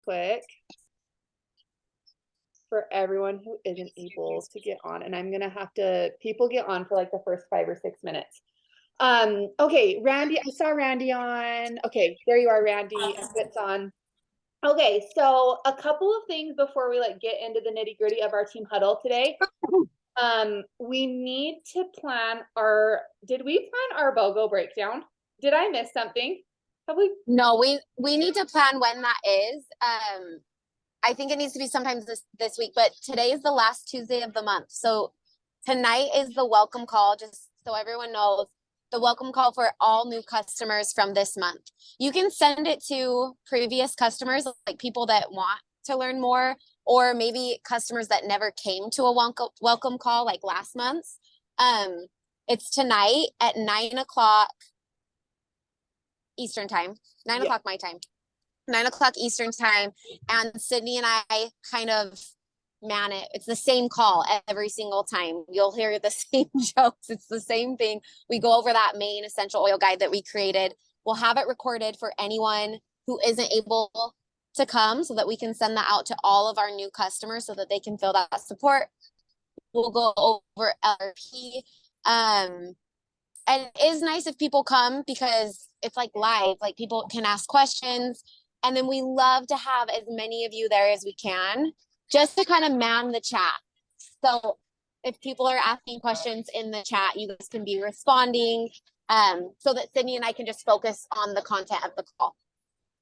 quick for everyone who isn't able to get on, and I'm gonna have to, people get on for like the first 5 or 6 minutes. Okay, Randy, I saw Randy on. Okay, there you are, Randy. It's on. Okay, so a couple of things before we like get into the nitty gritty of our team huddle today. We need to plan our, did we plan our BOGO breakdown? Did I miss something? Have we? No, we need to plan when that is. I think it needs to be sometime this week, but today is the last Tuesday of the month. So tonight is the welcome call, just so everyone knows, the welcome call for all new customers from this month. You can send it to previous customers, like people that want to learn more, or maybe customers that never came to a welcome call like last month. It's tonight at 9 o'clock Eastern time, 9 o'clock my time. 9 o'clock Eastern time, and Sydney and I kind of man it. It's the same call every single time. You'll hear the same jokes. It's the same thing. We go over that main essential oil guide that we created. We'll have it recorded for anyone who isn't able to come so that we can send that out to all of our new customers so that they can feel that support. We'll go over LRP. And it is nice if people come because it's like live, like people can ask questions. And then we love to have as many of you there as we can, just to kind of man the chat. So if people are asking questions in the chat, you guys can be responding, so that Sydney and I can just focus on the content of the call.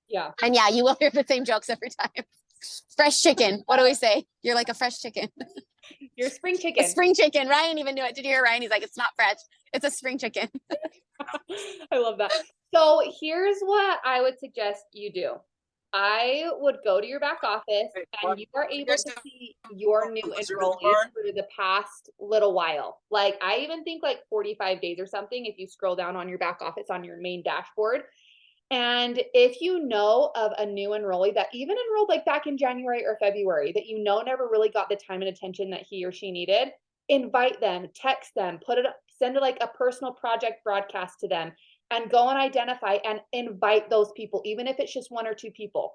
Yeah. And yeah, you will hear the same jokes every time. Fresh chicken. What do we say? You're like a fresh chicken. You're a spring chicken. A spring chicken. Ryan even knew it. Did you hear Ryan? He's like, it's not fresh. It's a spring chicken. I love that. So here's what I would suggest you do. I would go to your back office and you are able to see your new enrollees for the past little while. Like I even think like 45 days or something if you scroll down on your back office on your main dashboard. And if you know of a new enrollee that even enrolled like back in January or February that you know never really got the time and attention that he or she needed, invite them, text them, send like a personal project broadcast to them, and go and identify and invite those people, even if it's just 1 or 2 people.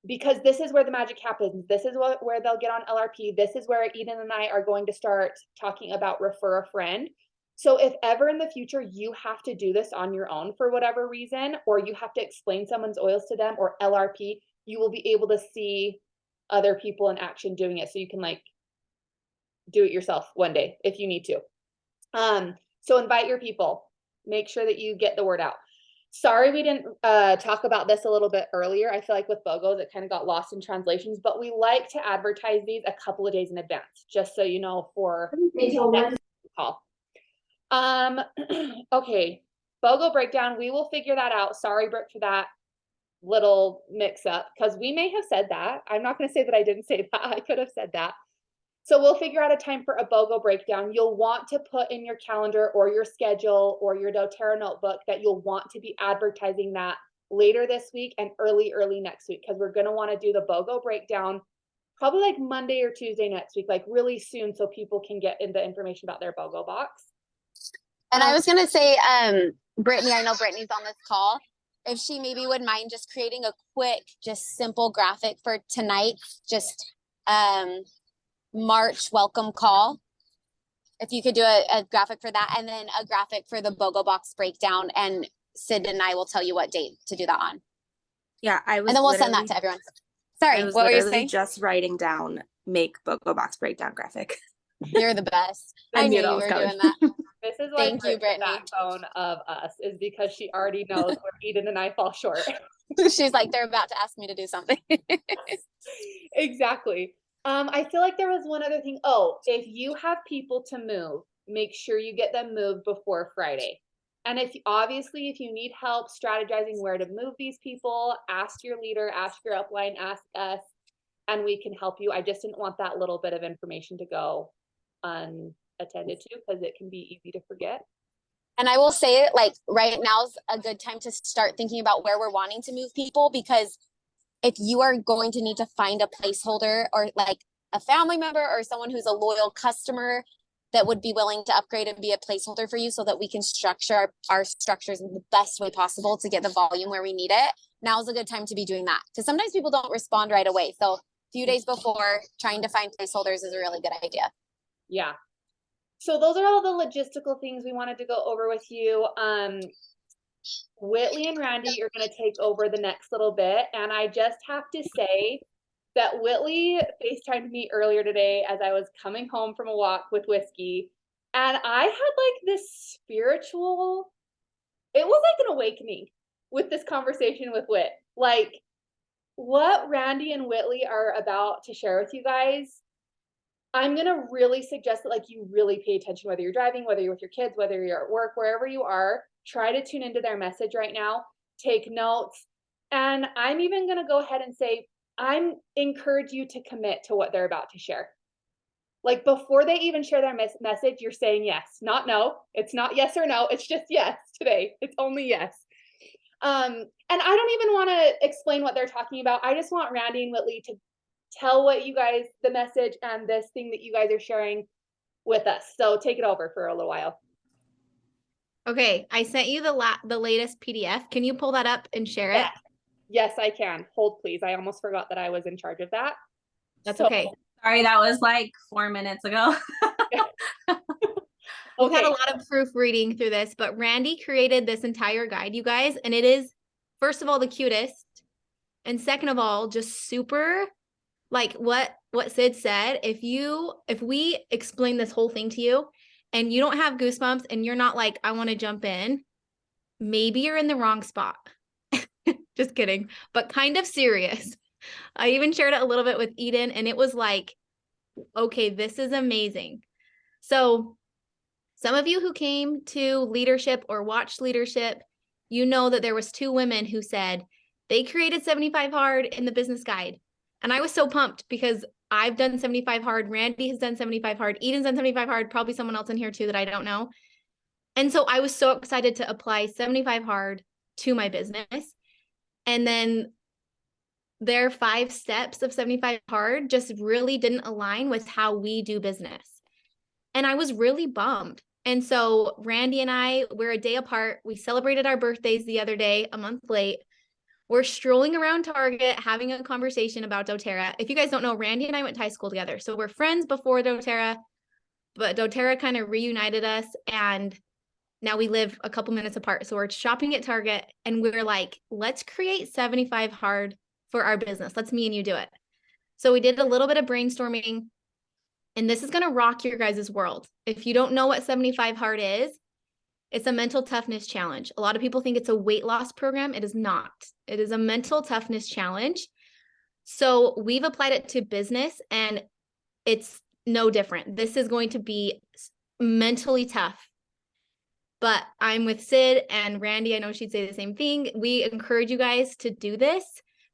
Because this is where the magic happens. This is where they'll get on LRP. This is where Eden and I are going to start talking about refer a friend. So if ever in the future you have to do this on your own for whatever reason, or you have to explain someone's oils to them or LRP, you will be able to see other people in action doing it. So you can like do it yourself one day if you need to. So invite your people. Make sure that you get the word out. Sorry we didn't talk about this a little bit earlier. I feel like with BOGOs, it kind of got lost in translations, but we like to advertise these a couple of days in advance, just so you know for next call. Okay, BOGO breakdown, we will figure that out. Sorry, Brooke, for that little mix up, because we may have said that. I'm not going to say that I didn't say that. I could have said that. So we'll figure out a time for a BOGO breakdown. You'll want to put in your calendar or your schedule or your doTERRA notebook that you'll want to be advertising that later this week and early next week, because we're going to want to do the BOGO breakdown probably like Monday or Tuesday next week, like really soon, so people can get into information about their BOGO box. And I was going to say, Brittany, I know Brittany's on this call. If she maybe would mind just creating a quick, just simple graphic for tonight, just March welcome call. If you could do a graphic for that, and then a graphic for the BOGO box breakdown, and Sid and I will tell you what date to do that on. Yeah, and then we'll send that to everyone. Sorry, what were you saying? Just writing down, make BOGO box breakdown graphic. You're the best. I knew you were doing that. This is like the backbone of us, is because she already knows where Eden and I fall short. She's like, they're about to ask me to do something. Exactly. I feel like there was one other thing. Oh, if you have people to move, make sure you get them moved before Friday. And if you need help strategizing where to move these people, ask your leader, ask your upline, ask us, and we can help you. I just didn't want that little bit of information to go unattended to, because it can be easy to forget. And I will say, like, right now is a good time to start thinking about where we're wanting to move people, because if you are going to need to find a placeholder or like a family member or someone who's a loyal customer that would be willing to upgrade and be a placeholder for you, so that we can structure our structures in the best way possible to get the volume where we need it, now's a good time to be doing that. Because sometimes people don't respond right away. So a few days before, trying to find placeholders is a really good idea. Yeah. So those are all the logistical things we wanted to go over with you. Whitley and Randy are going to take over the next little bit. And I just have to say that Whitley FaceTimed me earlier today as I was coming home from a walk with Whiskey. And I had like this spiritual, it was like an awakening with this conversation with Whit. Like what Randy and Whitley are about to share with you guys, I'm going to really suggest that like you really pay attention, whether you're driving, whether you're with your kids, whether you're at work, wherever you are, try to tune into their message right now, take notes. And I'm even going to go ahead and say, I'm encourage you to commit to what they're about to share. Like before they even share their message, you're saying yes, not no. It's not yes or no. It's just yes today. It's only yes. And I don't even want to explain what they're talking about. I just want Randy and Whitley to tell what you guys, the message and this thing that you guys are sharing with us. So take it over for a little while. Okay, I sent you the latest PDF. Can you pull that up and share it? Yes, I can. Hold, please. I almost forgot that I was in charge of that. That's okay. Sorry, that was like 4 minutes ago. We've had a lot of proofreading through this, but Randy created this entire guide, you guys, and it is, first of all, the cutest, and second of all, just super, like what Sid said. If we explain this whole thing to you, and you don't have goosebumps, and you're not like, I want to jump in, maybe you're in the wrong spot. Just kidding, but kind of serious. I even shared it a little bit with Eden, and it was like, okay, this is amazing. So some of you who came to leadership or watched leadership, you know that there was 2 women who said they created 75 Hard in the business guide. And I was so pumped because I've done 75 Hard. Randy has done 75 Hard. Eden's done 75 Hard. Probably someone else in here too that I don't know. And so I was so excited to apply 75 Hard to my business. And then their 5 steps of 75 Hard just really didn't align with how we do business. And I was really bummed. And so Randy and I, we're a day apart. We celebrated our birthdays the other day, a month late. We're strolling around Target, having a conversation about doTERRA. If you guys don't know, Randy and I went to high school together. So we're friends before doTERRA, but doTERRA kind of reunited us. And now we live a couple minutes apart. So we're shopping at Target and we're like, let's create 75 Hard for our business. Let's me and you do it. So we did a little bit of brainstorming. And this is going to rock your guys' world. If you don't know what 75 Hard is, it's a mental toughness challenge. A lot of people think it's a weight loss program. It is not. It is a mental toughness challenge. So we've applied it to business and it's no different. This is going to be mentally tough. But I'm with Sid and Randy. I know she'd say the same thing. We encourage you guys to do this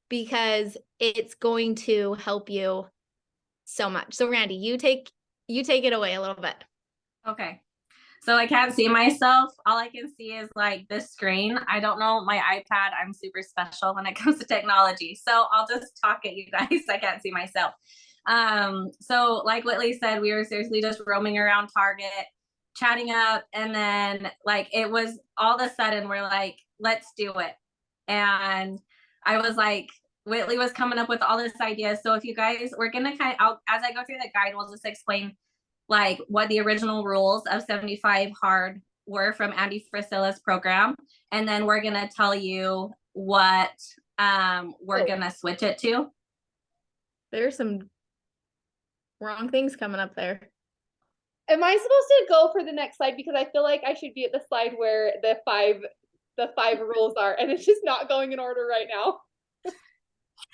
because it's going to help you so much. So Randy, you take it away a little bit. Okay. So I can't see myself. All I can see is like this screen. I don't know my iPad. I'm super special when it comes to technology. So I'll just talk at you guys. I can't see myself. So like Whitley said, we were seriously just roaming around Target, chatting up. And then like, it was all of a sudden we're like, let's do it. And I was like, Whitley was coming up with all this ideas. So if you guys, we're going to as I go through the guide, we'll just explain like what the original rules of 75 Hard were from Andy Frisella's program. And then we're going to tell you what we're going to switch it to. There's some wrong things coming up there. Am I supposed to go for the next slide? Because I feel like I should be at the slide where the five rules are, and it's just not going in order right now.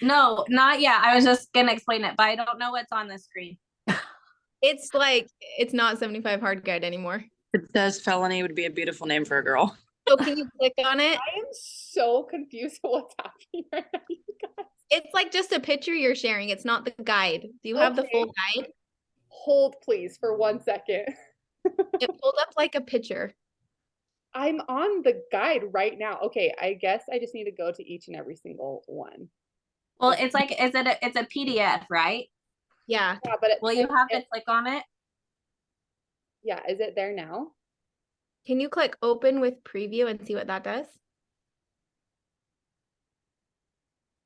No, not yet. I was just going to explain it, but I don't know what's on the screen. It's like, it's not 75 Hard guide anymore. It says felony would be a beautiful name for a girl. So can you click on it? I am so confused with what's happening right now, you guys. It's like just a picture you're sharing. It's not the guide. Do you have the full guide? Hold please for 1 second. It pulled up like a picture. I'm on the guide right now. Okay, I guess I just need to go to each and every single one. Well, it's like, it's a PDF, right? Yeah. Yeah, but Will you have to click on it? Yeah, is it there now? Can you click open with preview and see what that does?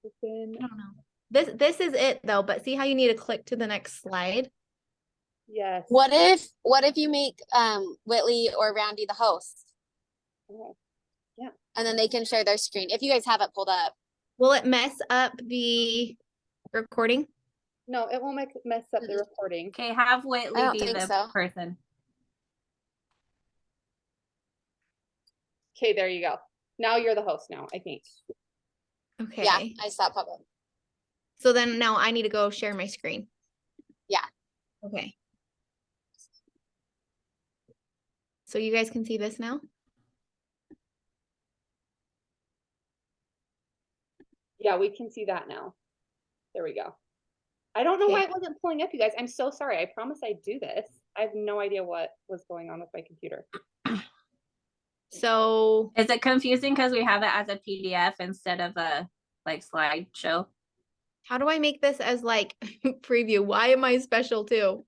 Open. I don't know. This is it though, but see how you need to click to the next slide? Yes. What if you make Whitley or Randy the host? Okay. And then they can share their screen if you guys have it pulled up. Will it mess up the recording? No, it won't mess up the recording. Okay, have Whitley I don't be think the so. person. Okay, there you go. Now you're the host now, I think. Okay. Yeah, I stopped public. So then now I need to go share my screen. Yeah. Okay. So you guys can see this now? Yeah, we can see that now. There we go. I don't know why Okay. it wasn't pulling up, you guys. I'm so sorry. I promise I'd do this. I have no idea what was going on with my computer. So Is it confusing because we have it as a PDF instead of a like slideshow? how do I make this as like preview? Why am I special too?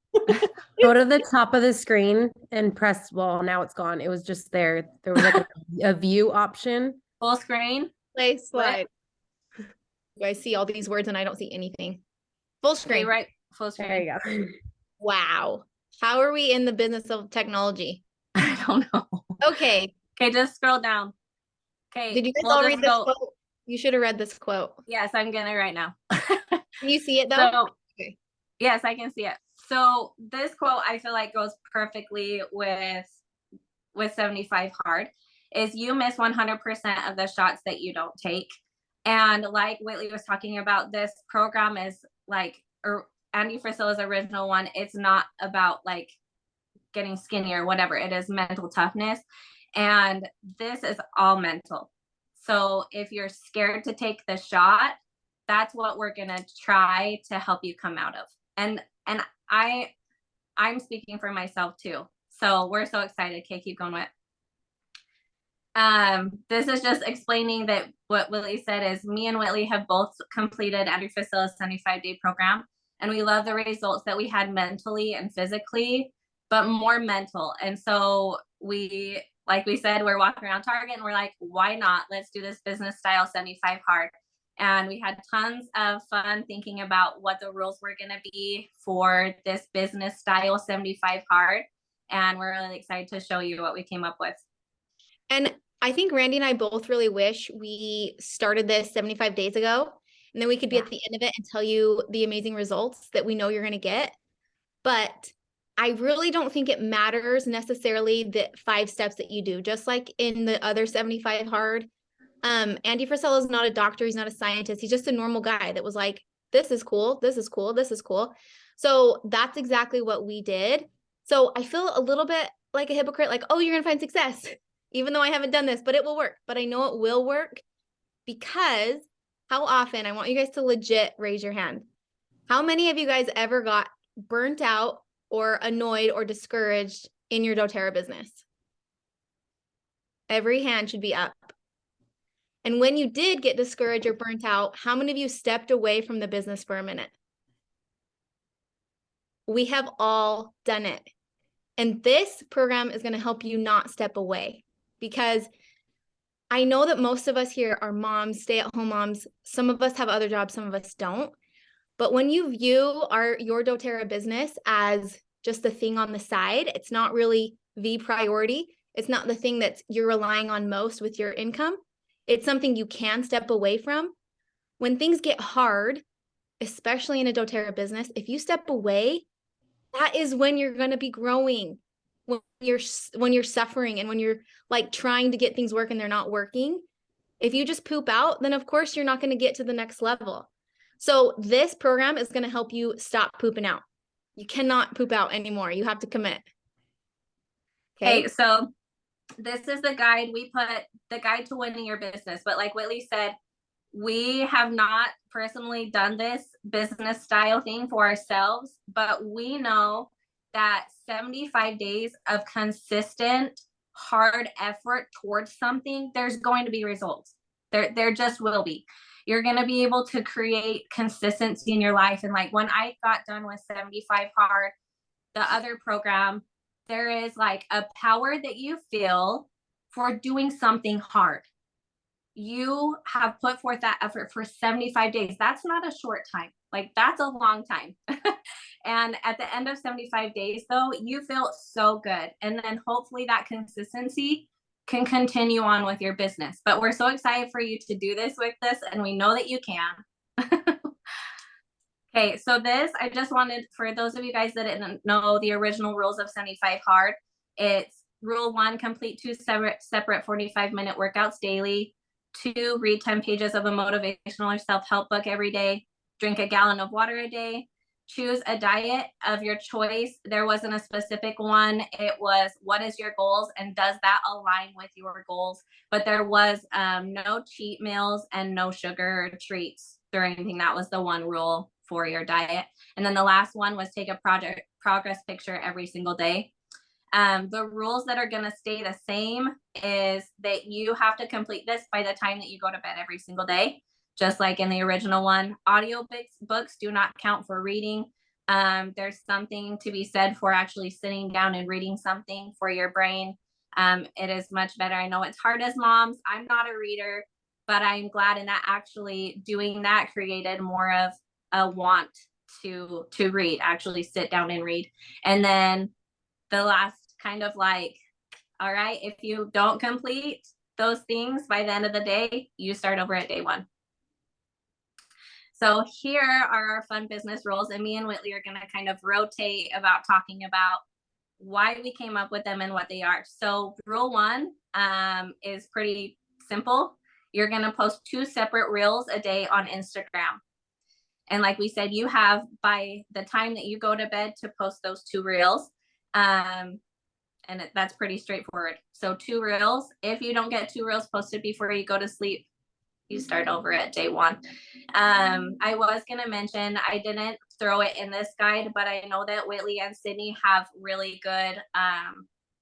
Go to the top of the screen and press, well, now it's gone. It was just there. There was like a view option. Full screen? Play slide. You guys see all these words and I don't see anything. Full Okay, screen. right. Full screen. There you go. Wow. How are we in the business of technology? I don't know. Okay. Okay, just scroll down. Okay. Did you guys we'll all just read this go- quote? You should have read this quote. Yes, I'm gonna right now. Can you see it though? So, Okay. yes, I can see it. So this quote I feel like goes perfectly with 75 hard is you miss 100% of the shots that you don't take. And like Whitley was talking about, this program is like Andy Frisella's original one. It's not about like getting skinny or whatever. It is mental toughness. And this is all mental. So if you're scared to take the shot, that's what we're gonna try to help you come out of. And I'm speaking for myself too. So we're so excited. Okay, keep going with. This is just explaining that what Whitley said is me and Whitley have both completed Andrew Frisella's 75-day program, and we love the results that we had mentally and physically, but more mental. And so we, like we said, we're walking around Target and we're like, why not? Let's do this business style 75 hard. And we had tons of fun thinking about what the rules were going to be for this business style 75 hard. And we're really excited to show you what we came up with. And I think Randy and I both really wish we started this 75 days ago, and then we could be at the end of it and tell you the amazing results that we know you're going to get. But I really don't think it matters necessarily the 5 steps that you do, just like in the other 75 hard. Andy Frisella is not a doctor. He's not a scientist. He's just a normal guy that was like, this is cool. This is cool. This is cool. So that's exactly what we did. So I feel a little bit like a hypocrite, like, oh, you're going to find success, even though I haven't done this, but it will work. But I know it will work because how often, I want you guys to legit raise your hand. How many of you guys ever got burnt out or annoyed or discouraged in your doTERRA business? Every hand should be up. And when you did get discouraged or burnt out, how many of you stepped away from the business for a minute? We have all done it. And this program is going to help you not step away, because I know that most of us here are moms, stay-at-home moms. Some of us have other jobs, some of us don't. But when you view your doTERRA business as just a thing on the side, it's not really the priority. It's not the thing that you're relying on most with your income. It's something you can step away from. When things get hard, especially in a doTERRA business, if you step away, that is when you're going to be growing. When you're suffering and when you're like trying to get things work and they're not working. If you just poop out, then of course you're not going to get to the next level. So this program is going to help you stop pooping out. You cannot poop out anymore. You have to commit. Okay, so this is the guide. We put the guide to winning your business. But like Whitley said, we have not personally done this business style thing for ourselves, but we know that 75 days of consistent, hard effort towards something, there's going to be results. There just will be. You're going to be able to create consistency in your life. And like when I got done with 75 hard, the other program, there is like a power that you feel for doing something hard. you have put forth that effort for 75 days. That's not a short time. Like, that's a long time. And at the end of 75 days, though, you feel so good. And then hopefully that consistency can continue on with your business. But we're so excited for you to do this with us, and we know that you can. Okay, so this, I just wanted, for those of you guys that didn't know the original rules of 75 Hard, it's rule 1, complete 2 separate 45-minute workouts daily. 2, read 10 pages of a motivational or self-help book every day. Drink a gallon of water a day. Choose a diet of your choice. There wasn't a specific one. It was, what is your goals and does that align with your goals? But there was no cheat meals and no sugar or treats or anything. That was the one rule for your diet. And then the last one was take a progress picture every single day. The rules that are going to stay the same is that you have to complete this by the time that you go to bed every single day, just like in the original one. Audio books do not count for reading. There's something to be said for actually sitting down and reading something for your brain. It is much better. I know it's hard as moms. I'm not a reader, but I'm glad in that actually doing that created more of a want to read, actually sit down and read. And then the last kind of like, all right, if you don't complete those things by the end of the day, you start over at day 1. So here are our fun business rules, and me and Whitley are going to kind of rotate about talking about why we came up with them and what they are. So rule 1 is pretty simple. You're going to post 2 separate reels a day on Instagram. And like we said, you have by the time that you go to bed to post those 2 reels. And that's pretty straightforward. So 2 reels. If you don't get 2 reels posted before you go to sleep, you start over at day 1. I was going to mention, I didn't throw it in this guide, but I know that Whitley and Sydney have really good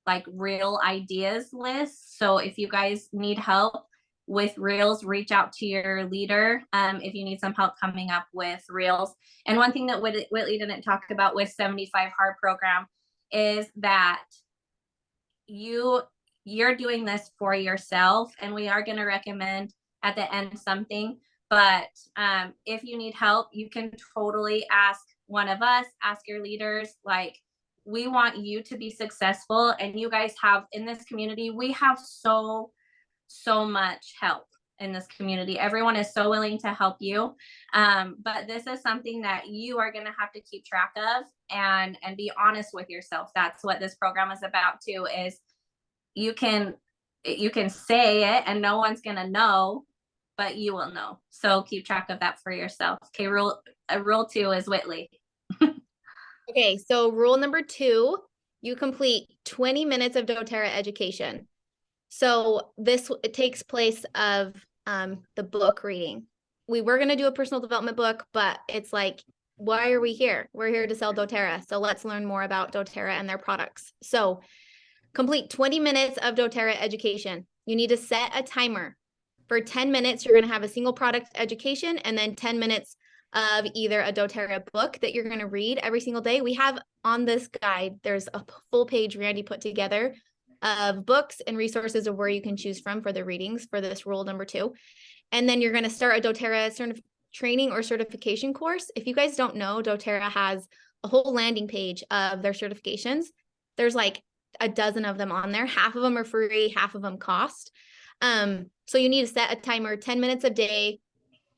like reel ideas lists. So if you guys need help with reels, reach out to your leader if you need some help coming up with reels. And one thing that Whitley didn't talk about with 75 Hard program is that you're doing this for yourself, and we are going to recommend at the end something, but if you need help, you can totally ask one of us, ask your leaders. Like, we want you to be successful, and you guys have in this community, we have so much help in this community. Everyone is so willing to help you. But this is something that you are going to have to keep track of and be honest with yourself. That's what this program is about too, is you can say it and no one's going to know, but you will know. So keep track of that for yourself. Okay. Rule 2 is Whitley. Okay. So rule number 2, you complete 20 minutes of doTERRA education. So it takes place of the book reading. We were going to do a personal development book, but it's like, why are we here? We're here to sell doTERRA. So let's learn more about doTERRA and their products. So complete 20 minutes of doTERRA education. You need to set a timer. For 10 minutes, you're going to have a single product education, and then 10 minutes of either a doTERRA book that you're going to read every single day. We have on this guide, there's a full page Randi put together of books and resources of where you can choose from for the readings for this rule number 2. And then you're going to start a doTERRA training or certification course. If you guys don't know, doTERRA has a whole landing page of their certifications. There's like a dozen of them on there. Half of them are free, half of them cost. So you need to set a timer, 10 minutes a day,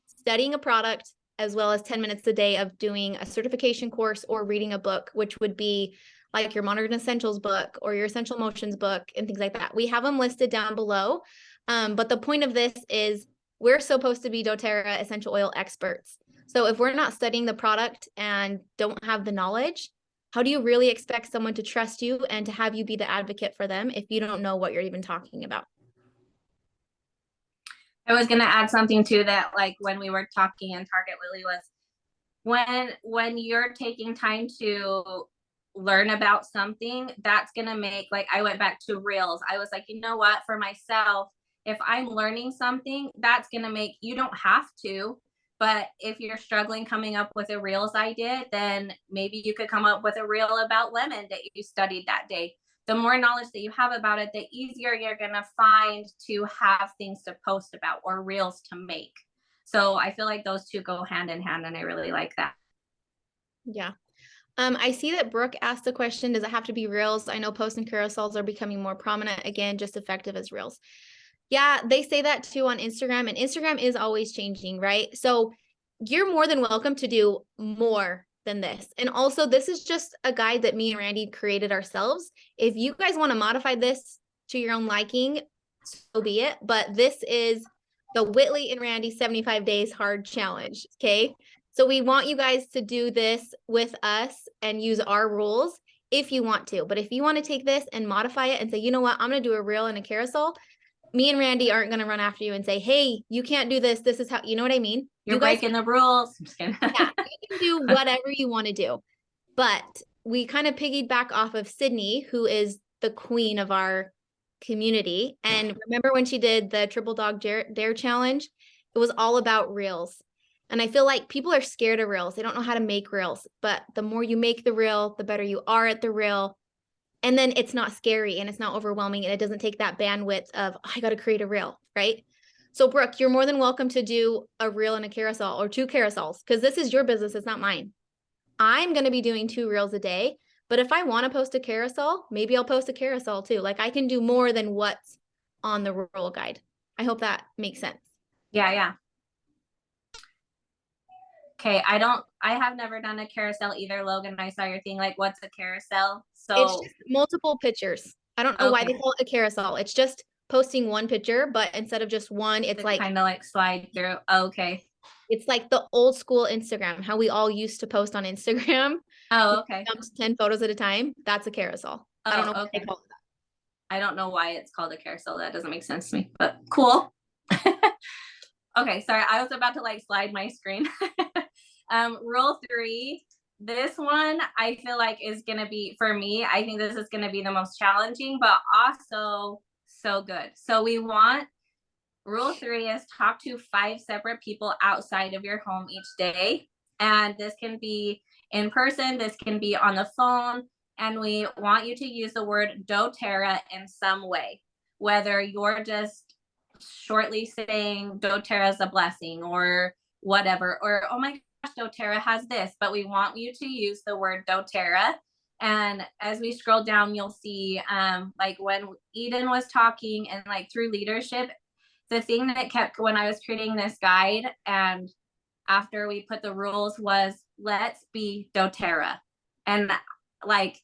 studying a product, as well as 10 minutes a day of doing a certification course or reading a book, which would be like your Modern Essentials book or your Essential Motions book and things like that. We have them listed down below. But the point of this is we're supposed to be doTERRA essential oil experts. So if we're not studying the product and don't have the knowledge, how do you really expect someone to trust you and to have you be the advocate for them if you don't know what you're even talking about? I was going to add something too, that like when we were talking in Target, Whitley, was when you're taking time to learn about something, that's going to make, like, I went back to reels. I was like, you know what, for myself, if I'm learning something, that's going to make, you don't have to, but if you're struggling coming up with a reels idea, then maybe you could come up with a reel about lemon that you studied that day. the more knowledge that you have about it, the easier you're going to find to have things to post about or reels to make. So I feel like those two go hand in hand, and I really like that. Yeah. I see that Brooke asked a question, does it have to be reels? I know posts and carousels are becoming more prominent again, just effective as reels. Yeah, they say that too on Instagram, and Instagram is always changing, right? So you're more than welcome to do more than this. And also, this is just a guide that me and Randy created ourselves. If you guys want to modify this to your own liking, so be it. But this is the Whitley and Randy 75 days hard challenge. Okay. So we want you guys to do this with us and use our rules if you want to. But if you want to take this and modify it and say, you know what, I'm going to do a reel and a carousel, me and Randy aren't going to run after you and say, hey, you can't do this. This is how, you know what I mean? You're you guys, breaking the rules. I'm just kidding. yeah, you can do whatever you want to do. But we kind of piggyback off of Sydney, who is the queen of our community. And remember when she did the Triple Dog Dare Challenge? It was all about reels. And I feel like people are scared of reels. They don't know how to make reels. But the more you make the reel, the better you are at the reel. And then it's not scary and it's not overwhelming and it doesn't take that bandwidth of, oh, I got to create a reel, right? So Brooke, you're more than welcome to do a reel and a carousel or 2 carousels because this is your business. It's not mine. I'm going to be doing 2 reels a day. But if I want to post a carousel, maybe I'll post a carousel too. Like I can do more than what's on the rule guide. I hope that makes sense. Yeah, yeah. Okay, I have never done a carousel either, Logan. I saw your thing, like, what's a carousel? So it's just multiple pictures. I don't know why they call it a carousel. It's just posting one picture, but instead of just one, it's like kind of like slide through. Okay. It's like the old school Instagram, how we all used to post on Instagram. Oh, okay. 10 photos at a time. That's a carousel. Oh, I don't know what okay. they call that. I don't know why it's called a carousel. That doesn't make sense to me, but cool. Okay, sorry. I was about to like slide my screen. Rule 3. This one I feel like is going to be, for me, I think this is going to be the most challenging, but also so good. So we want, rule 3 is talk to 5 separate people outside of your home each day. And this can be in person, this can be on the phone. And we want you to use the word doTERRA in some way, whether you're just shortly saying doTERRA is a blessing or whatever, or, oh my gosh, doTERRA has this, but we want you to use the word doTERRA. And as we scroll down, you'll see like when Eden was talking and like through leadership, the thing that kept when I was creating this guide and after we put the rules was let's be doTERRA. And like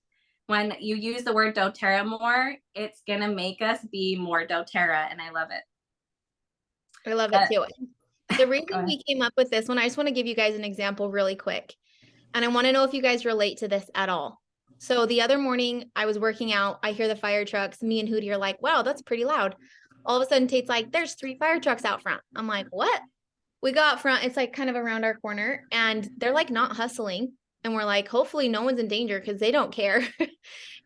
when you use the word doTERRA more, it's gonna make us be more doTERRA, and I love it. I love it too. The reason we came up with this one, I just want to give you guys an example really quick. And I want to know if you guys relate to this at all. So the other morning I was working out, I hear the fire trucks, me and Hootie are like, wow, that's pretty loud. All of a sudden Tate's like, there's 3 fire trucks out front. I'm like, what? We go out front, it's like kind of around our corner and they're like not hustling. And we're like, hopefully no one's in danger because they don't care.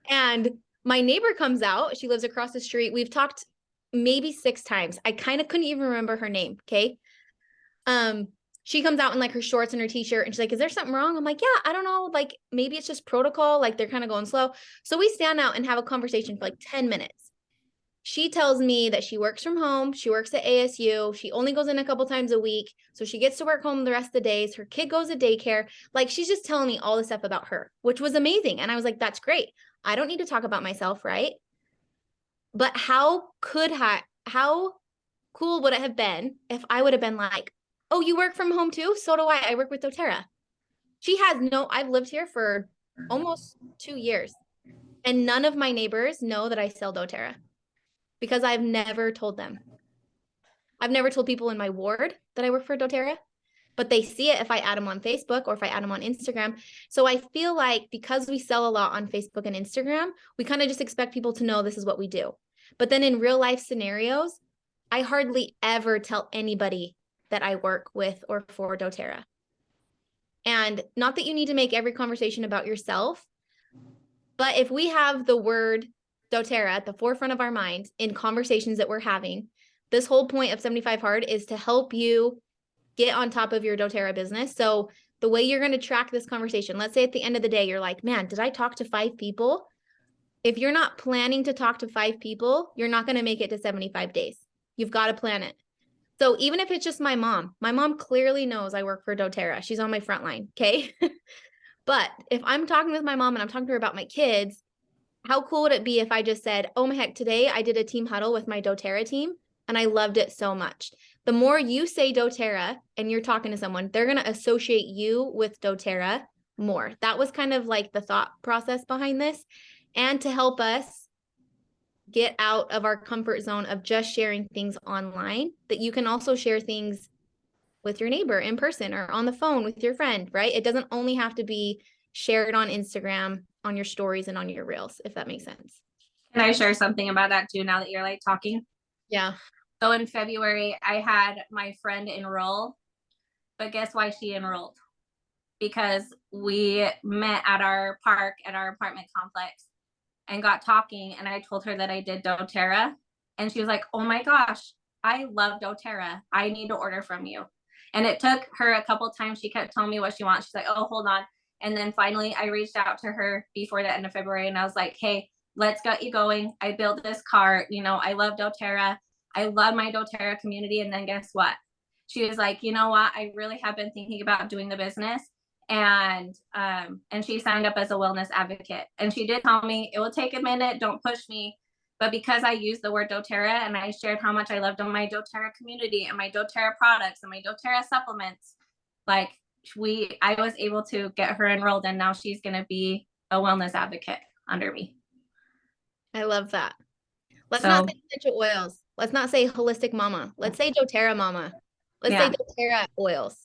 And my neighbor comes out, she lives across the street. We've talked maybe 6 times. I kind of couldn't even remember her name. Okay. She comes out in like her shorts and her t-shirt and she's like, is there something wrong? I'm like, yeah, I don't know. Like maybe it's just protocol. Like they're kind of going slow. So we stand out and have a conversation for like 10 minutes. She tells me that she works from home. She works at ASU. She only goes in a couple times a week. So she gets to work home the rest of the days. Her kid goes to daycare. Like she's just telling me all this stuff about her, which was amazing. And I was like, that's great. I don't need to talk about myself, right? But how cool would it have been if I would have been like, oh, you work from home too? So do I. I work with doTERRA. I've lived here for almost 2 years and none of my neighbors know that I sell doTERRA because I've never told them. I've never told people in my ward that I work for doTERRA, but they see it if I add them on Facebook or if I add them on Instagram. So I feel like because we sell a lot on Facebook and Instagram, we kind of just expect people to know this is what we do. But then in real life scenarios, I hardly ever tell anybody that I work with or for doTERRA. And not that you need to make every conversation about yourself, but if we have the word doTERRA at the forefront of our mind in conversations that we're having, this whole point of 75 Hard is to help you get on top of your doTERRA business. So the way you're going to track this conversation, let's say at the end of the day, you're like, man, did I talk to 5 people? if you're not planning to talk to 5 people, you're not going to make it to 75 days. You've got to plan it. So even if it's just my mom clearly knows I work for doTERRA. She's on my front line. Okay. But if I'm talking with my mom and I'm talking to her about my kids, how cool would it be if I just said, oh my heck, today I did a team huddle with my doTERRA team and I loved it so much. The more you say doTERRA and you're talking to someone, they're going to associate you with doTERRA more. That was kind of like the thought process behind this. And to help us get out of our comfort zone of just sharing things online, that you can also share things with your neighbor in person or on the phone with your friend, right? It doesn't only have to be shared on Instagram, on your stories and on your reels, if that makes sense. Can I share something about that too, now that you're like talking? Yeah. So in February, I had my friend enroll, but guess why she enrolled? Because we met at our park at our apartment complex and got talking, and I told her that I did doTERRA, and she was like, oh my gosh, I love doTERRA. I need to order from you. And it took her a couple times. She kept telling me what she wants. She's like, oh, hold on. And then finally I reached out to her before the end of February and I was like, hey, let's get you going. I built this cart. You know, I love doTERRA. I love my doTERRA community. And then guess what? She was like, you know what? I really have been thinking about doing the business. And she signed up as a wellness advocate. And she did tell me it will take a minute. Don't push me. But because I used the word doTERRA and I shared how much I loved on my doTERRA community and my doTERRA products and my doTERRA supplements, like I was able to get her enrolled, and now she's going to be a wellness advocate under me. I love that. Let's not say essential oils. Let's not say holistic mama. Let's say doTERRA mama. Let's say doTERRA oils.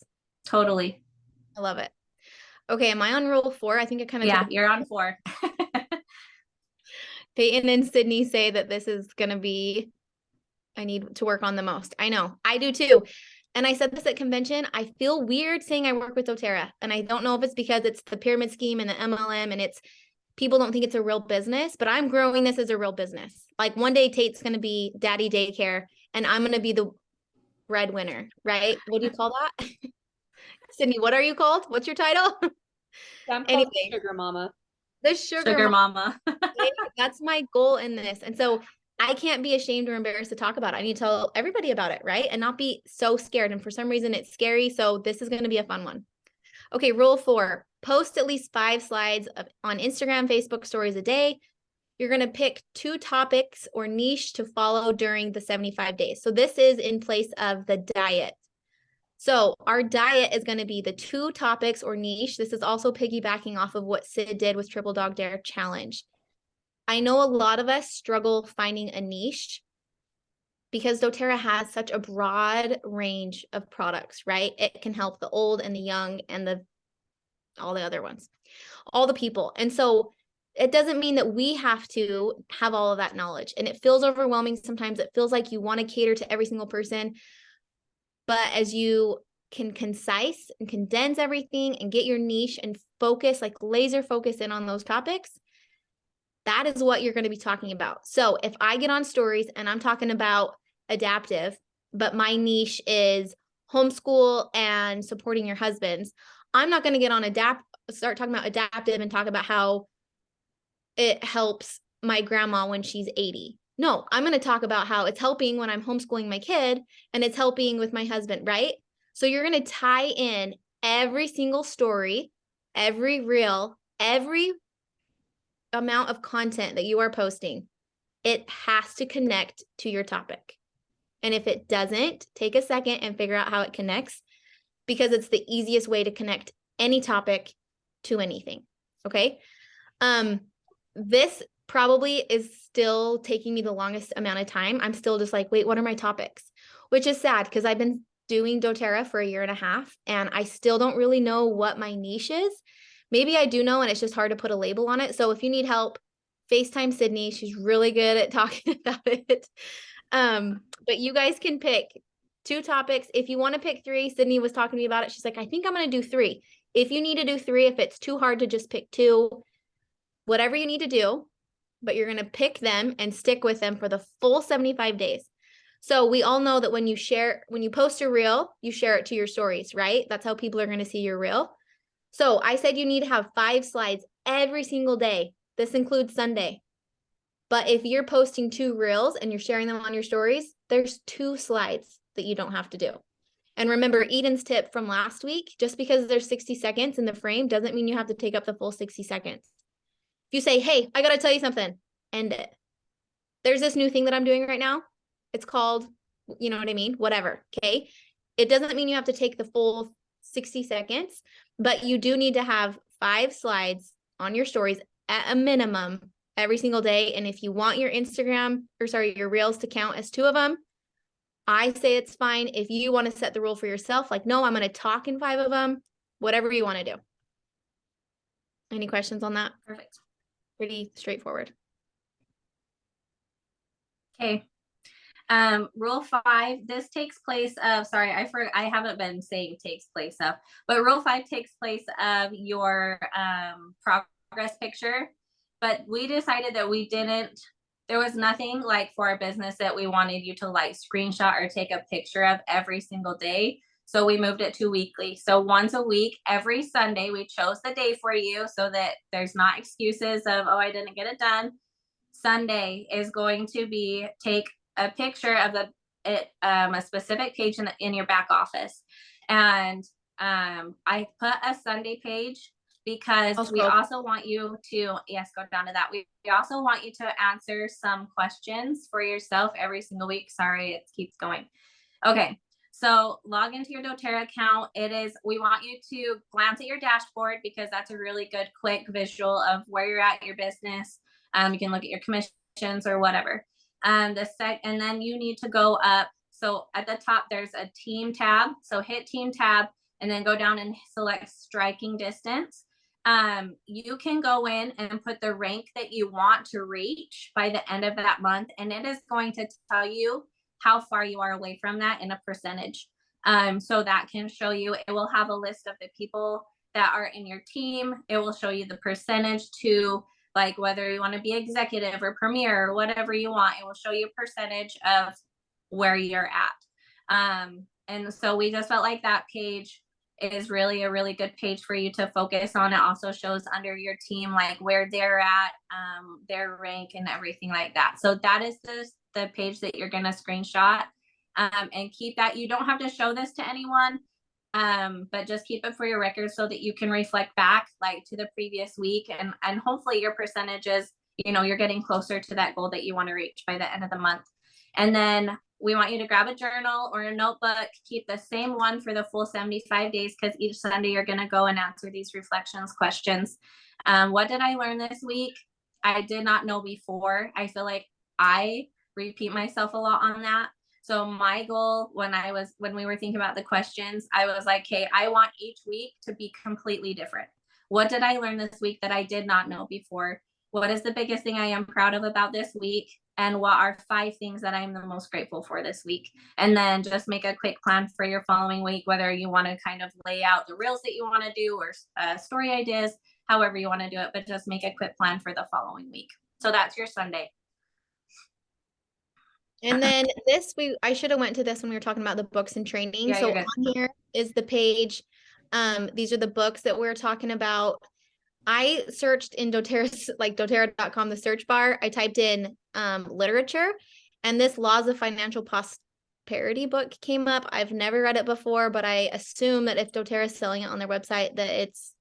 Totally. I love it. Okay. Am I on rule 4? I think I kind of, you're on 4. Peyton and Sydney say that this is going to be, I need to work on the most. I know, I do too. And I said this at convention, I feel weird saying I work with doTERRA. And I don't know if it's because it's the pyramid scheme and the MLM and it's, people don't think it's a real business, but I'm growing this as a real business. Like one day Tate's going to be daddy daycare and I'm going to be the breadwinner, right? What do you call that? Sydney, what are you called? What's your title? I'm called the sugar mama. The sugar mama. That's my goal in this. And so I can't be ashamed or embarrassed to talk about it. I need to tell everybody about it, right? And not be so scared. And for some reason it's scary. So this is going to be a fun one. Okay. Rule 4, post at least 5 slides on Instagram, Facebook stories a day. You're going to pick 2 topics or niche to follow during the 75 days. So this is in place of the diet. So our diet is going to be the 2 topics or niche. This is also piggybacking off of what Sid did with Triple Dog Dare Challenge. I know a lot of us struggle finding a niche because doTERRA has such a broad range of products, right? It can help the old and the young and all the other ones, all the people. And so it doesn't mean that we have to have all of that knowledge. And it feels overwhelming sometimes. It feels like you want to cater to every single person. But as you can concise and condense everything and get your niche and focus, like laser focus in on those topics, that is what you're going to be talking about. So if I get on stories and I'm talking about adaptive, but my niche is homeschool and supporting your husbands, I'm not going to get on start talking about adaptive and talk about how it helps my grandma when she's 80. No, I'm going to talk about how it's helping when I'm homeschooling my kid and it's helping with my husband, right? So you're going to tie in every single story, every reel, every amount of content that you are posting. It has to connect to your topic. And if it doesn't, take a second and figure out how it connects, because it's the easiest way to connect any topic to anything. Okay. This probably is still taking me the longest amount of time. I'm still just like, wait, what are my topics? Which is sad because I've been doing doTERRA for 1.5 years and I still don't really know what my niche is. Maybe I do know, and it's just hard to put a label on it. So if you need help, FaceTime Sydney. She's really good at talking about it. But you guys can pick 2 topics. If you want to pick 3, Sydney was talking to me about it. She's like, I think I'm going to do 3. If you need to do 3, if it's too hard to just pick 2, whatever you need to do, but you're going to pick them and stick with them for the full 75 days. So we all know that when you post a reel, you share it to your stories, right? That's how people are going to see your reel. So I said you need to have 5 slides every single day. This includes Sunday. But if you're posting 2 reels and you're sharing them on your stories, there's 2 slides that you don't have to do. And remember Eden's tip from last week, just because there's 60 seconds in the frame doesn't mean you have to take up the full 60 seconds. If you say, hey, I got to tell you something, end it. There's this new thing that I'm doing right now. It's called, you know what I mean? Whatever. Okay. It doesn't mean you have to take the full 60 seconds, but you do need to have 5 slides on your stories at a minimum every single day. And if you want your your reels to count as 2 of them, I say it's fine. If you want to set the rule for yourself, like, no, I'm going to talk in 5 of them, whatever you want to do. Any questions on that? Perfect. Pretty straightforward. Okay. Rule 5, this takes place of, sorry, I haven't been saying takes place of, but rule 5 takes place of your progress picture. But we decided that there was nothing like for our business that we wanted you to like screenshot or take a picture of every single day. So we moved it to weekly. So once a week, every Sunday, we chose the day for you so that there's not excuses of, oh, I didn't get it done. Sunday is going to be take a picture of a specific page in your back office. And I put a Sunday page because we also want you to, yes, go down to that. We also want you to answer some questions for yourself every single week. Sorry, it keeps going. Okay, so log into your doTERRA account. We want you to glance at your dashboard because that's a really good quick visual of where you're at in your business. You can look at your commissions or whatever. And then you need to go up. So at the top, there's a team tab. So hit team tab and then go down and select striking distance. You can go in and put the rank that you want to reach by the end of that month. And it is going to tell you how far you are away from that in a percentage. So that can show you, it will have a list of the people that are in your team. It will show you the percentage to like whether you want to be executive or premier or whatever you want. It will show you a percentage of where you're at. And so we just felt like that page is really a really good page for you to focus on. It also shows under your team, like where they're at, their rank and everything like that. So that is the page that you're going to screenshot and keep that. You don't have to show this to anyone, but just keep it for your record so that you can reflect back like to the previous week and hopefully your percentages, you're getting closer to that goal that you want to reach by the end of the month. And then we want you to grab a journal or a notebook, keep the same one for the full 75 days because each Sunday you're going to go and answer these reflections questions. What did I learn this week? I did not know before. I feel like I repeat myself a lot on that. So my goal when we were thinking about the questions, I was like, okay, I want each week to be completely different. What did I learn this week that I did not know before? What is the biggest thing I am proud of about this week? And what are 5 things that I'm the most grateful for this week? And then just make a quick plan for your following week, whether you want to kind of lay out the reels that you want to do or story ideas, however you want to do it, but just make a quick plan for the following week. So that's your Sunday. And then I should have went to this when we were talking about the books and training. Yeah, so on here is the page. These are the books that we're talking about. I searched in DoTerRA.com, the search bar. I typed in literature, and this Laws of Financial Prosperity book came up. I've never read it before, but I assume that if doTERRA is selling it on their website, that it's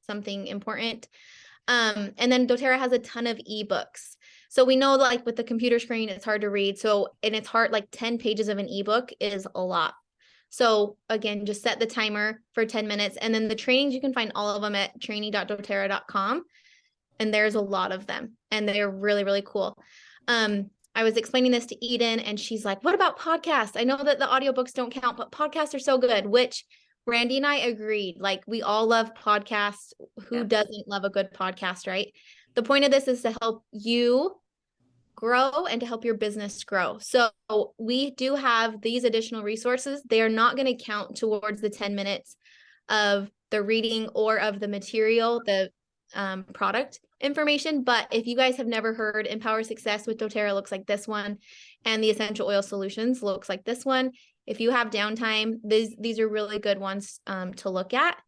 something important. And then doTERRA has a ton of ebooks. So we know like with the computer screen, it's hard to read. And it's hard, like 10 pages of an ebook is a lot. So again, just set the timer for 10 minutes. And then the trainings, you can find all of them at training.doTERRA.com. And there's a lot of them. And they're really, really cool. I was explaining this to Eden and she's like, what about podcasts? I know that the audiobooks don't count, but podcasts are so good, which Randi and I agreed. Like we all love podcasts. Who doesn't love a good podcast, right? The point of this is to help you grow and to help your business grow. So we do have these additional resources. They are not going to count towards the 10 minutes of the reading or of the material, the product information. But if you guys have never heard Empower Success with doTERRA looks like this one, and the Essential Oil Solutions looks like this one. If you have downtime, these are really good ones to look at.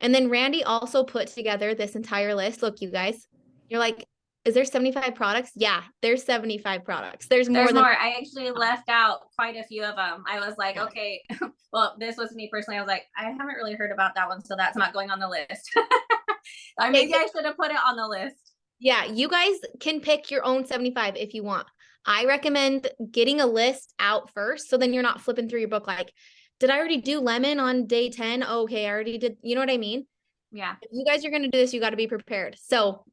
And then Randi also put together this entire list. Look, you guys, you're like, is there 75 products? Yeah, there's 75 products. There's more There's than more. I actually left out quite a few of them. I was like, Yeah. okay, well, this was me personally. I was like, I haven't really heard about that one, so that's not going on the list. Or maybe I should have put it on the list. Yeah, you guys can pick your own 75 if you want. I recommend getting a list out first, so then you're not flipping through your book like, did I already do lemon on day 10? Okay, I already did. You know what I mean? Yeah. If you guys are going to do this, you got to be prepared. So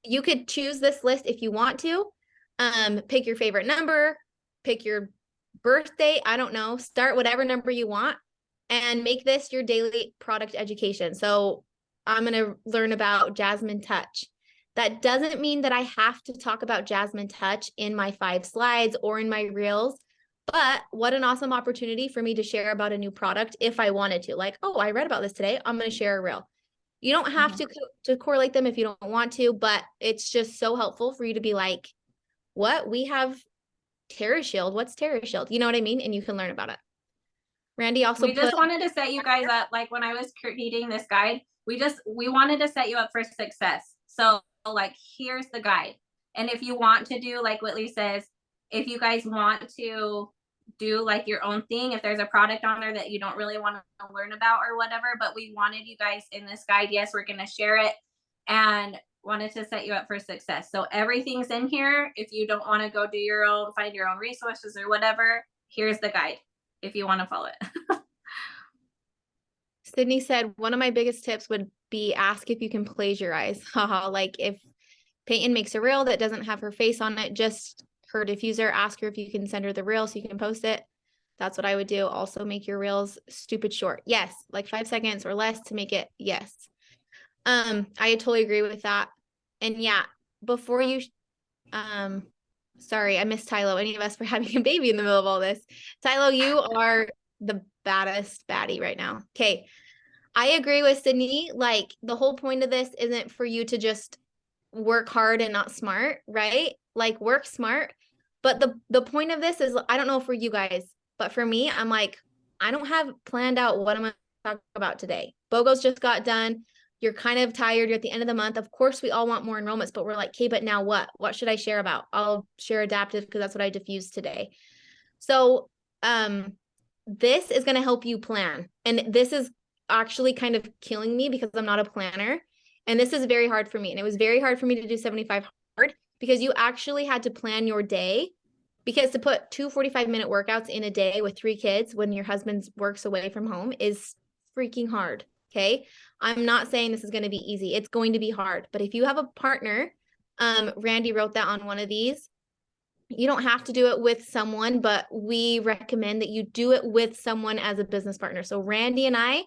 you could choose this list if you want to. Pick your favorite number, pick your birthday. I don't know. Start whatever number you want and make this your daily product education. So I'm going to learn about Jasmine Touch. That doesn't mean that I have to talk about Jasmine Touch in my 5 slides or in my reels, but what an awesome opportunity for me to share about a new product if I wanted to. Like, oh, I read about this today. I'm going to share a reel. You don't have to correlate them if you don't want to, but it's just so helpful for you to be like, what? We have TerraShield. What's TerraShield? You know what I mean? And you can learn about it. Randy also We just wanted to set you guys up, like when I was creating this guide, we wanted to set you up for success. So like, here's the guide. And if you want to do, like Whitley says, if you guys want to do like your own thing, if there's a product on there that you don't really want to learn about or whatever, but we wanted you guys in this guide. Yes, we're going to share it and wanted to set you up for success. So everything's in here. If you don't want to go do your own, find your own resources or whatever, here's the guide if you want to follow it. Sydney said, one of my biggest tips would be ask if you can plagiarize. Haha, like if Peyton makes a reel that doesn't have her face on it, just her diffuser, ask her if you can send her the reel so you can post it. That's what I would do. Also make your reels stupid short. Yes, like 5 seconds or less to make it. Yes. I totally agree with that. And yeah, before you, sorry, I miss Tylo. Any of us for having a baby in the middle of all this. Tylo, you are the baddest baddie right now. Okay. I agree with Sydney. Like the whole point of this isn't for you to just work hard and not smart, right? Like work smart. But the point of this is, I don't know for you guys, but for me, I'm like, I don't have planned out what I'm going to talk about today. BOGO's just got done. You're kind of tired. You're at the end of the month. Of course, we all want more enrollments, but we're like, okay, but now what? What should I share about? I'll share adaptive because that's what I diffused today. So this is going to help you plan. And this is actually kind of killing me because I'm not a planner. And this is very hard for me. And it was very hard for me to do 75 hard because you actually had to plan your day, because to put 2 45-minute workouts in a day with 3 kids when your husband works away from home is freaking hard. Okay. I'm not saying this is going to be easy. It's going to be hard, but if you have a partner, Randy wrote that on one of these, you don't have to do it with someone, but we recommend that you do it with someone as a business partner. So Randy and I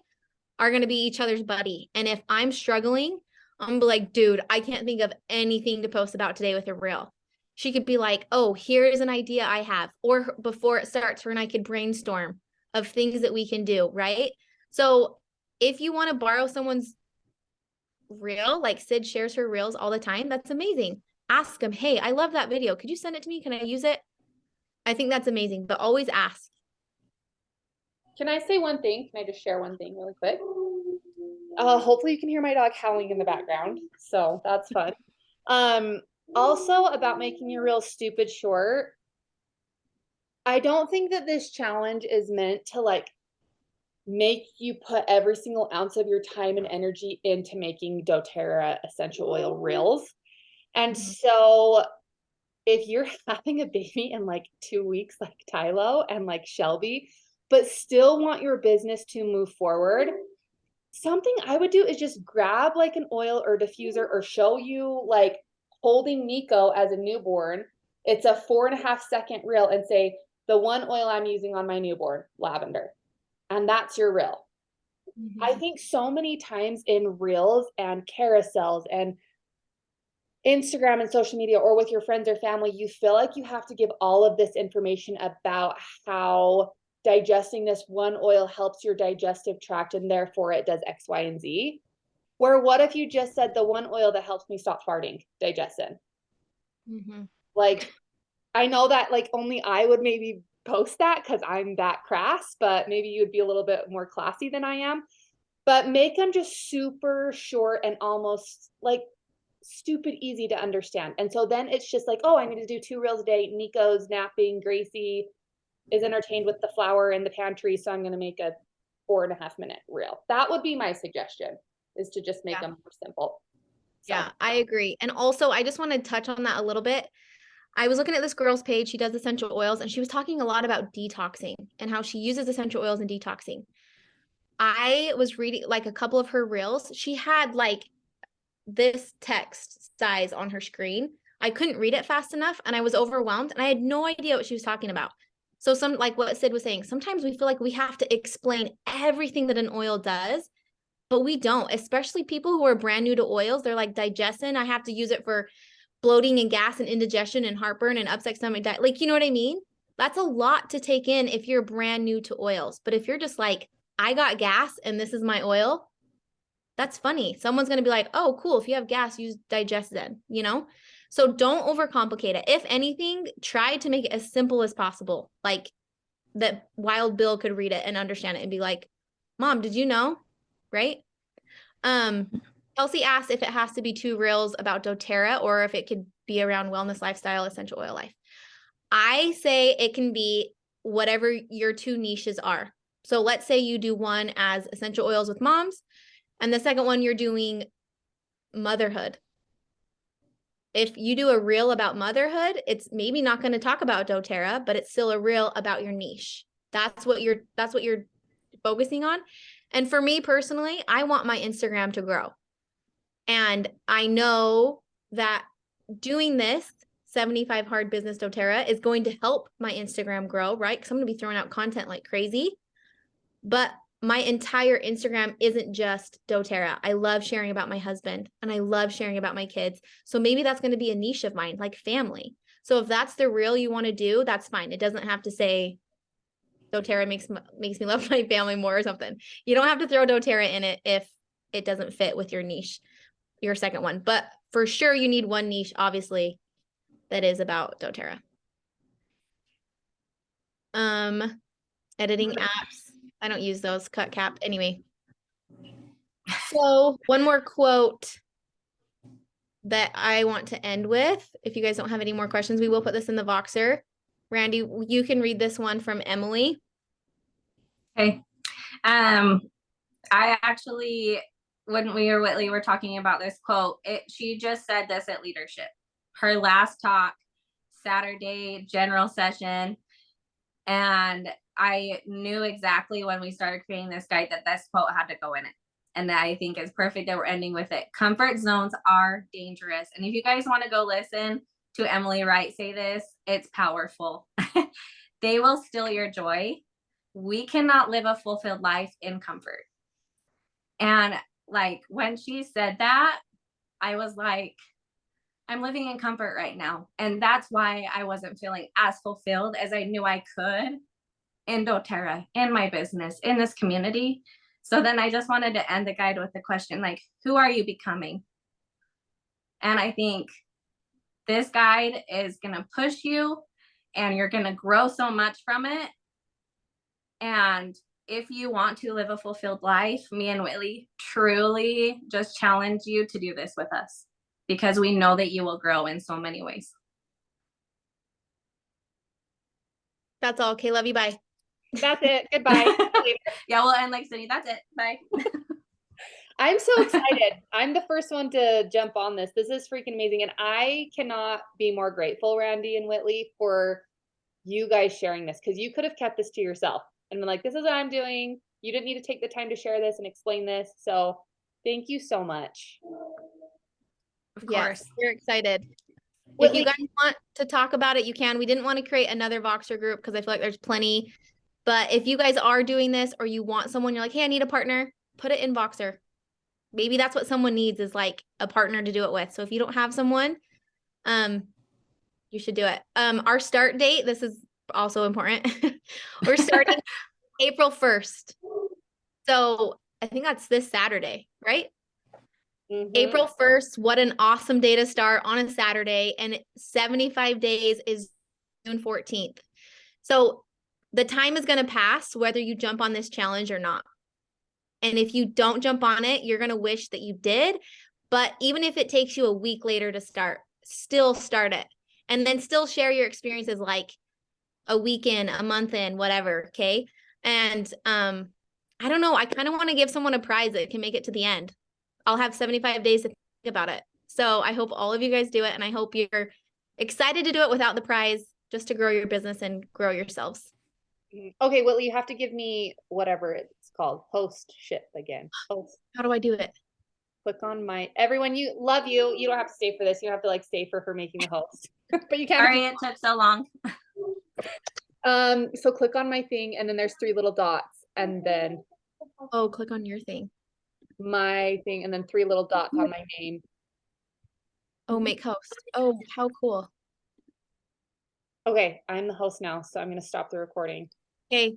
are going to be each other's buddy. And if I'm struggling, I'm gonna be like, dude, I can't think of anything to post about today with a reel. She could be like, oh, here's an idea I have. Or before it starts, her and I could brainstorm of things that we can do, right? So if you want to borrow someone's reel, like Sid shares her reels all the time, that's amazing. Ask them, hey, I love that video. Could you send it to me? Can I use it? I think that's amazing, but always ask. Can I say one thing? Can I just share one thing really quick? Hopefully you can hear my dog howling in the background, so that's fun. Also about making your reels stupid short, I don't think that this challenge is meant to like make you put every single ounce of your time and energy into making doTERRA essential oil reels. And so if you're having a baby in like 2 weeks, like Tylo and like Shelby, but still want your business to move forward, something I would do is just grab like an oil or diffuser or show you like holding Nico as a newborn. It's a 4.5-second reel and say, the one oil I'm using on my newborn, lavender. And that's your reel. I think so many times in reels and carousels and Instagram and social media or with your friends or family, you feel like you have to give all of this information about how digesting this one oil helps your digestive tract and therefore it does X, Y, and Z. Where what if you just said the one oil that helps me stop farting, digestion? Like, I know that like only I would maybe post that because I'm that crass, but maybe you would be a little bit more classy than I am. But make them just super short and almost like stupid easy to understand. And so then it's just like, oh, I need to do 2 reels a day. Nico's napping. Gracie is entertained with the flower in the pantry. So I'm going to make a 4.5-minute reel. That would be my suggestion, is to just make them more simple. So. Yeah, I agree. And also, I just want to touch on that a little bit. I was looking at this girl's page. She does essential oils, and she was talking a lot about detoxing and how she uses essential oils in detoxing. I was reading like a couple of her reels. She had like this text size on her screen. I couldn't read it fast enough, and I was overwhelmed, and I had no idea what she was talking about. So like what Sid was saying, sometimes we feel like we have to explain everything that an oil does, but we don't, especially people who are brand new to oils. They're like, digestion, I have to use it for bloating and gas and indigestion and heartburn and upset stomach diet. Like, you know what I mean? That's a lot to take in if you're brand new to oils. But if you're just like, I got gas and this is my oil, that's funny. Someone's going to be like, oh, cool. If you have gas, use Digestin, you know? So don't overcomplicate it. If anything, try to make it as simple as possible. Like that Wild Bill could read it and understand it and be like, Mom, did you know? Right? Kelsey asked if it has to be 2 reels about doTERRA or if it could be around wellness, lifestyle, essential oil life. I say it can be whatever your 2 niches are. So let's say you do one as essential oils with moms, and the second one you're doing motherhood. If you do a reel about motherhood, it's maybe not going to talk about doTERRA, but it's still a reel about your niche. That's what you're focusing on. And for me personally, I want my Instagram to grow. And I know that doing this 75 Hard Business doTERRA is going to help my Instagram grow, right? Because I'm going to be throwing out content like crazy. But my entire Instagram isn't just doTERRA. I love sharing about my husband and I love sharing about my kids. So maybe that's going to be a niche of mine, like family. So if that's the reel you want to do, that's fine. It doesn't have to say doTERRA makes me love my family more or something. You don't have to throw doTERRA in it if it doesn't fit with your niche, your second one. But for sure, you need one niche, obviously, that is about doTERRA. Editing apps. I don't use those. Cut cap. Anyway. So one more quote that I want to end with. If you guys don't have any more questions, we will put this in the Voxer. Randy, you can read this one from Emily. Okay. I actually, when we were Whitley, were talking about this quote. She just said this at leadership. Her last talk, Saturday general session, and I knew exactly when we started creating this guide that this quote had to go in it. And I think it's perfect that we're ending with it. Comfort zones are dangerous. And if you guys want to go listen to Emily Wright say this, it's powerful. They will steal your joy. We cannot live a fulfilled life in comfort. And like when she said that, I was like, I'm living in comfort right now. And that's why I wasn't feeling as fulfilled as I knew I could in doTERRA, in my business, in this community. So then I just wanted to end the guide with the question, like, who are you becoming? And I think this guide is going to push you and you're going to grow so much from it. And if you want to live a fulfilled life, me and Whitley truly just challenge you to do this with us, because we know that you will grow in so many ways. That's all. Okay, love you. Bye. That's it. Goodbye. Yeah, we'll end like Cindy. That's it. Bye. I'm so excited. I'm the first one to jump on this. This is freaking amazing. And I cannot be more grateful, Randy and Whitley, for you guys sharing this, because you could have kept this to yourself and been like, this is what I'm doing. You didn't need to take the time to share this and explain this. So thank you so much. Of Yes, course. we're excited. Whitley, If you guys want to talk about it, you can. We didn't want to create another Voxer group because I feel like there's plenty. But if you guys are doing this or you want someone, you're like, hey, I need a partner, put it in Voxer. Maybe that's what someone needs, is like a partner to do it with. So if you don't have someone, you should do it. Our start date, this is also important. We're starting April 1st. So I think that's this Saturday, right? Mhm. April 1st, what an awesome day to start on a Saturday. And 75 days is June 14th. So the time is going to pass whether you jump on this challenge or not. And if you don't jump on it, you're going to wish that you did. But even if it takes you a week later to start, still start it. And then still share your experiences like a week in, a month in, whatever. Okay. And I don't know. I kind of want to give someone a prize that can make it to the end. I'll have 75 days to think about it. So I hope all of you guys do it. And I hope you're excited to do it without the prize, just to grow your business and grow yourselves. Okay, Whitley, you have to give me whatever it's called. Host ship again. Host. How do I do it? Click on my, everyone, you love you. You don't have to stay for this. You don't have to like stay for her making the host. But you can. Sorry it took so long. So click on my thing and then there's 3 little dots and then Oh, click on your thing. my thing and then 3 little dots on my name. Oh, make host. Oh, how cool. Okay, I'm the host now, so I'm gonna stop the recording. Okay.